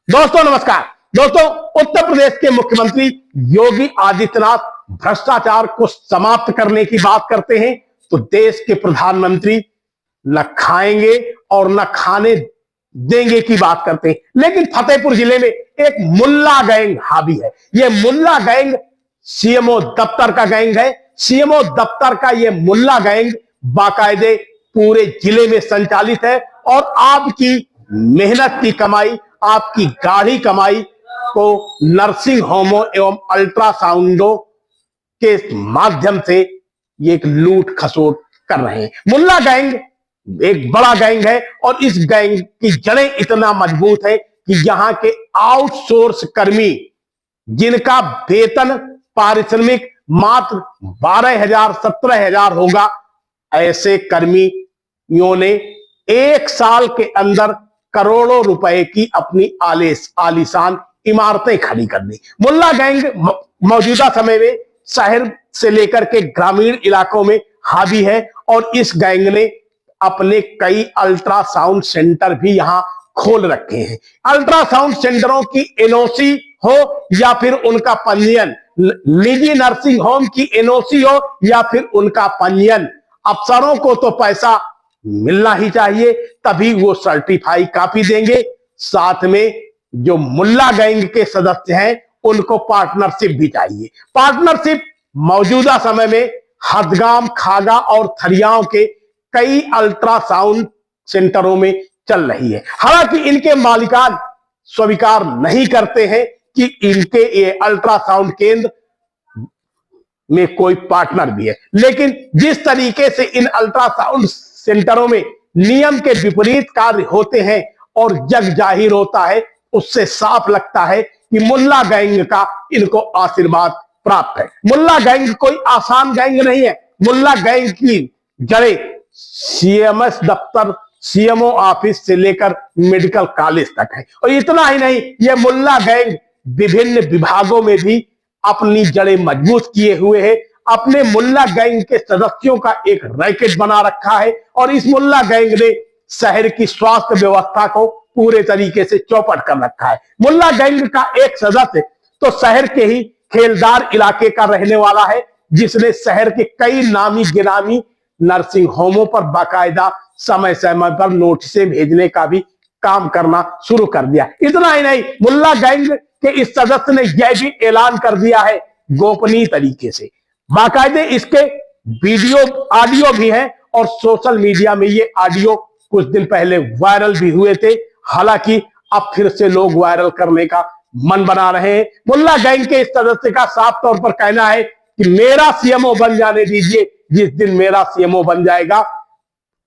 दोस्तों नमस्कार। दोस्तों, उत्तर प्रदेश के मुख्यमंत्री योगी आदित्यनाथ भ्रष्टाचार को समाप्त करने की बात करते हैं तो देश के प्रधानमंत्री न खाएंगे और न खाने देंगे की बात करते हैं। लेकिन फतेहपुर जिले में एक मुल्ला गैंग हावी है। यह मुल्ला गैंग सीएमओ दफ्तर का गैंग है। सीएमओ दफ्तर का यह मुल्ला गैंग बाकायदे पूरे जिले में संचालित है और आपकी मेहनत की कमाई, आपकी गाढ़ी कमाई को नर्सिंग होमों एवं अल्ट्रासाउंडों के माध्यम से ये एक लूट खसोट कर रहे हैं। मुल्ला गैंग एक बड़ा गैंग है और इस गैंग की जड़ें इतना मजबूत है कि यहां के आउटसोर्स कर्मी जिनका वेतन पारिश्रमिक मात्र 12,000 17,000 होगा, ऐसे कर्मियों ने एक साल के अंदर करोड़ों रुपए की अपनी आलीशान इमारतें खड़ी कर दी। मुल्ला गैंग मौजूदा समय में शहर से लेकर के ग्रामीण इलाकों में हावी है और इस गैंग ने अपने कई अल्ट्रासाउंड सेंटर भी यहां खोल रखे हैं। अल्ट्रासाउंड सेंटरों की एनओसी हो या फिर उनका पंजीयन, निजी नर्सिंग होम की एनओसी हो या फिर उनका पंजीयन, अफसरों को तो पैसा मिलना ही चाहिए, तभी वो सर्टिफाई कापी देंगे। साथ में जो मुल्ला गैंग के सदस्य हैं उनको पार्टनरशिप भी चाहिए। पार्टनरशिप मौजूदा समय में हदगाम, खागा और थरियाओं के कई अल्ट्रासाउंड सेंटरों में चल रही है। हालांकि इनके मालिकान स्वीकार नहीं करते हैं कि इनके ये अल्ट्रासाउंड केंद्र में कोई पार्टनर भी है। लेकिन जिस तरीके से इन अल्ट्रासाउंड सेंटरों में नियम के विपरीत कार्य होते हैं और जग जाहिर होता है, उससे साफ लगता है कि मुल्ला गैंग का इनको आशीर्वाद प्राप्त है। मुल्ला गैंग कोई आसान गैंग नहीं है। मुल्ला गैंग की जड़ें सीएमएस दफ्तर, सीएमओ ऑफिस से लेकर मेडिकल कॉलेज तक है। और इतना ही नहीं, यह मुल्ला गैंग विभिन्न विभागों में भी अपनी जड़ें मजबूत किए हुए है। अपने मुल्ला गैंग के सदस्यों का एक रैकेट बना रखा है और इस मुल्ला गैंग ने शहर की स्वास्थ्य व्यवस्था को पूरे तरीके से चौपट कर रखा है। मुल्ला गैंग का एक सदस्य तो शहर के ही खेलदार इलाके का रहने वाला है, जिसने शहर के कई नामी गिरामी नर्सिंग होमों पर बाकायदा समय समय पर नोटिसें भेजने का भी काम करना शुरू कर दिया। इतना ही नहीं, मुल्ला गैंग के इस सदस्य ने यह भी ऐलान कर दिया है गोपनीय तरीके से, बाकायदे इसके वीडियो ऑडियो भी है और सोशल मीडिया में ये ऑडियो कुछ दिन पहले वायरल भी हुए थे। हालांकि अब फिर से लोग वायरल करने का मन बना रहे हैं। मुल्ला गैंग के इस सदस्य का साफ तौर पर कहना है कि मेरा सीएमओ बन जाने दीजिए, जिस दिन मेरा सीएमओ बन जाएगा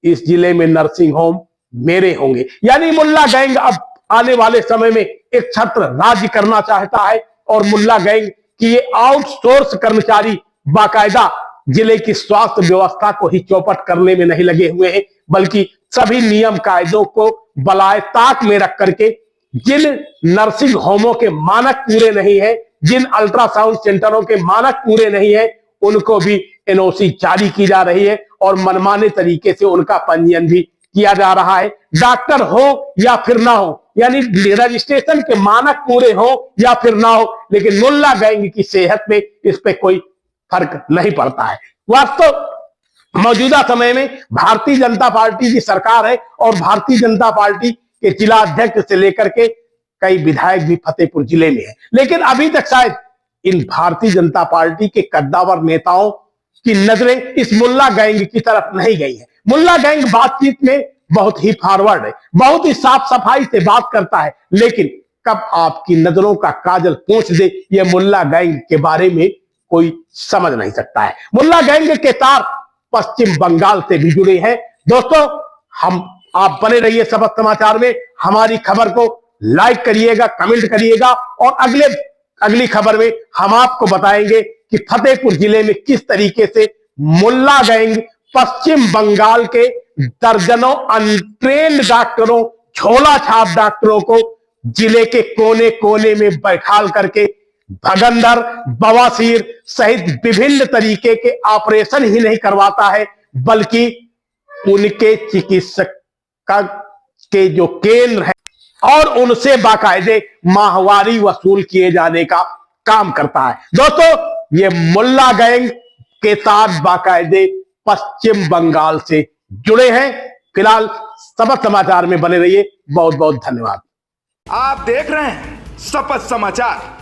इस जिले में नर्सिंग होम मेरे होंगे। यानी मुल्ला गैंग अब आने वाले समय में एक छत्र राज्य करना चाहता है और मुल्ला गैंग की ये आउटसोर्स कर्मचारी बाकायदा जिले की स्वास्थ्य व्यवस्था को ही चौपट करने में नहीं लगे हुए हैं, बल्कि सभी नियम कायदों को बलाए ताक में रख करके जिन नर्सिंग होमों के मानक पूरे नहीं है, जिन अल्ट्रासाउंड सेंटरों के मानक पूरे नहीं है, उनको भी एनओसी जारी की जा रही है और मनमाने तरीके से उनका पंजीयन भी किया जा रहा है। डॉक्टर हो या फिर ना हो, यानी रजिस्ट्रेशन के मानक पूरे हो या फिर ना हो, लेकिन मुल्ला गैंग की सेहत में इस पे कोई फर्क नहीं पड़ता है। वास्तव मौजूदा समय में भारतीय जनता पार्टी की सरकार है और भारतीय जनता पार्टी के जिला अध्यक्ष से लेकर के कई विधायक भी फतेहपुर जिले में है। लेकिन अभी तक शायद इन भारतीय जनता पार्टी के कद्दावर नेताओं की नजरें इस मुल्ला गैंग की तरफ नहीं गई है। मुल्ला गैंग बातचीत में बहुत ही फॉरवर्ड है, बहुत ही साफ सफाई से बात करता है, लेकिन कब आपकी नजरों का काजल पोंछ दे ये मुल्ला गैंग के बारे में कोई समझ नहीं सकता है। मुल्ला गैंग के तार पश्चिम बंगाल से भी जुड़े हैं। दोस्तों, आप बने रहिए सबक समाचार में। हमारी खबर को लाइक करिएगा, कमेंट करिएगा और अगली खबर में हम आपको बताएंगे कि फतेहपुर जिले में किस तरीके से मुल्ला गैंग पश्चिम बंगाल के दर्जनों अनट्रेन्ड डॉक्टरों, झोला छाप डॉक्टरों को जिले के कोने कोने में बैठाल करके भगंदर, बवासीर सहित विभिन्न तरीके के ऑपरेशन ही नहीं करवाता है, बल्कि उनके चिकित्सक के जो केंद्र है और उनसे बाकायदे माहवारी वसूल किए जाने का काम करता है। दोस्तों, ये मुल्ला गैंग के साथ बाकायदे पश्चिम बंगाल से जुड़े हैं। फिलहाल सबक समाचार में बने रहिए। बहुत बहुत धन्यवाद। आप देख रहे हैं शपथ समाचार।